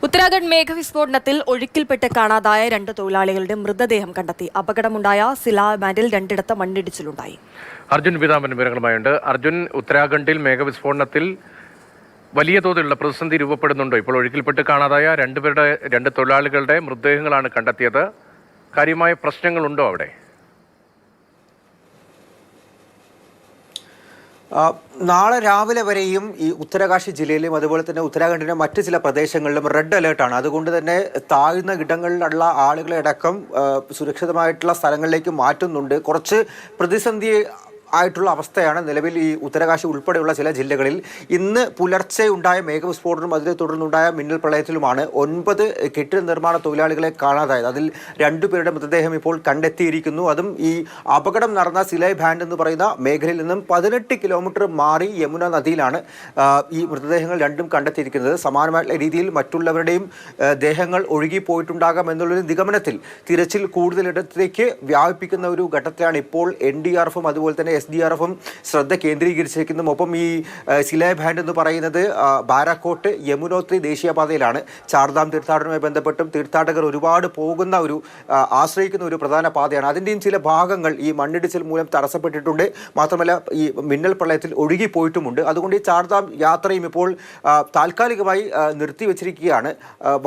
ഉത്തരാഖണ്ഡ് മേഘവിസ്ഫോടനത്തിൽ ഒഴുക്കിൽപ്പെട്ട് കാണാതായ 2 തൊഴിലാളികളുടെ മൃതദേഹം കണ്ടെത്തി. അപകടമുണ്ടായ സിലാ ബാൻഡിൽ 2 മണ്ണിടിച്ചിലുണ്ടായി. അർജുൻ വിതാമൻ വിവരങ്ങളുമായുണ്ട്. അർജുൻ, ഉത്തരാഖണ്ഡിൽ മേഘവിസ്ഫോടനത്തിൽ വലിയ തോതിലുള്ള പ്രതിസന്ധി രൂപപ്പെടുന്നുണ്ടോ? ഇപ്പോൾ ഒഴുക്കിൽപ്പെട്ട് കാണാതായ 2 തൊഴിലാളികളുടെ മൃതദേഹങ്ങളാണ് കണ്ടെത്തിയത്. കാര്യമായ പ്രശ്നങ്ങളുണ്ടോ അവിടെ? നാളെ രാവിലെ വരെയും ഈ ഉത്തരകാശി ജില്ലയിലും അതുപോലെ തന്നെ ഉത്തരാഖണ്ഡിന്റെ മറ്റ് ചില പ്രദേശങ്ങളിലും റെഡ് അലേർട്ടാണ്. അതുകൊണ്ട് തന്നെ താഴ്ന്ന ഇടങ്ങളിലുള്ള ആളുകളെ അടക്കം സുരക്ഷിതമായിട്ടുള്ള സ്ഥലങ്ങളിലേക്ക് മാറ്റുന്നുണ്ട്. കുറച്ച് പ്രതിസന്ധി ആയിട്ടുള്ള അവസ്ഥയാണ് നിലവിൽ ഈ ഉത്തരകാശി ഉൾപ്പെടെയുള്ള ചില ജില്ലകളിൽ. ഇന്ന് പുലർച്ചെ ഉണ്ടായ മേഘവിസ്ഫോടനം അതിനെ തുടർന്നുണ്ടായ മിന്നൽ പ്രളയത്തിലുമാണ് 9 കെട്ടിട നിർമ്മാണ തൊഴിലാളികളെ കാണാതായത്. അതിൽ 2 പേരുടെ മൃതദേഹം ഇപ്പോൾ കണ്ടെത്തിയിരിക്കുന്നു. അതും ഈ അപകടം നടന്ന സിലായ് ബാൻഡ് എന്ന് പറയുന്ന മേഖലയിൽ നിന്നും 18 കിലോമീറ്റർ മാറി യമുന നദിയിലാണ് ഈ മൃതദേഹങ്ങൾ രണ്ടും കണ്ടെത്തിയിരിക്കുന്നത്. സമാനമായിട്ടുള്ള രീതിയിൽ മറ്റുള്ളവരുടെയും ദേഹങ്ങൾ ഒഴുകിപ്പോയിട്ടുണ്ടാകാം എന്നുള്ളൊരു നിഗമനത്തിൽ തിരച്ചിൽ കൂടുതലിടത്തേക്ക് വ്യാപിപ്പിക്കുന്ന ഒരു ഘട്ടത്തിലാണ് ഇപ്പോൾ NDRF അതുപോലെ തന്നെ SDRF ശ്രദ്ധ കേന്ദ്രീകരിച്ചിരിക്കുന്നു. ഒപ്പം ഈ സിലായ് ബാൻഡ് എന്ന് പറയുന്നത് ബാരാക്കോട്ട് യമുനോത്രി ദേശീയപാതയിലാണ്. ചാർധാം തീർത്ഥാടനവുമായി ബന്ധപ്പെട്ടും തീർത്ഥാടകർ ഒരുപാട് പോകുന്ന ആശ്രയിക്കുന്ന ഒരു പ്രധാന പാതയാണ്. അതിൻ്റെയും ചില ഭാഗങ്ങൾ ഈ മണ്ണിടിച്ചിൽ മൂലം തടസ്സപ്പെട്ടിട്ടുണ്ട്. മാത്രമല്ല ഈ മിന്നൽ പ്രളയത്തിൽ ഒഴുകിപ്പോയിട്ടുമുണ്ട്. അതുകൊണ്ട് ഈ ചാർധാം യാത്രയും ഇപ്പോൾ താൽക്കാലികമായി നിർത്തിവെച്ചിരിക്കുകയാണ്.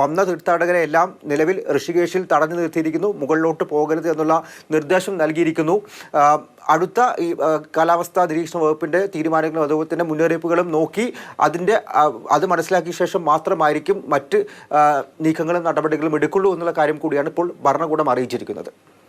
വന്ന തീർത്ഥാടകരെ എല്ലാം നിലവിൽ ഋഷികേശിൽ തടഞ്ഞു നിർത്തിയിരിക്കുന്നു. മുകളിലോട്ട് പോകരുത് എന്നുള്ള നിർദ്ദേശം നൽകിയിരിക്കുന്നു. അടുത്ത ഈ കാലാവസ്ഥാ നിരീക്ഷണ വകുപ്പിൻ്റെ തീരുമാനങ്ങളും അതുപോലെ തന്നെ മുന്നറിയിപ്പുകളും നോക്കി അത് മനസ്സിലാക്കിയ ശേഷം മാത്രമായിരിക്കും മറ്റ് നീക്കങ്ങളും നടപടികളും എടുക്കുള്ളൂ എന്നുള്ള കാര്യം കൂടിയാണ് ഇപ്പോൾ ഭരണകൂടം അറിയിച്ചിരിക്കുന്നത്.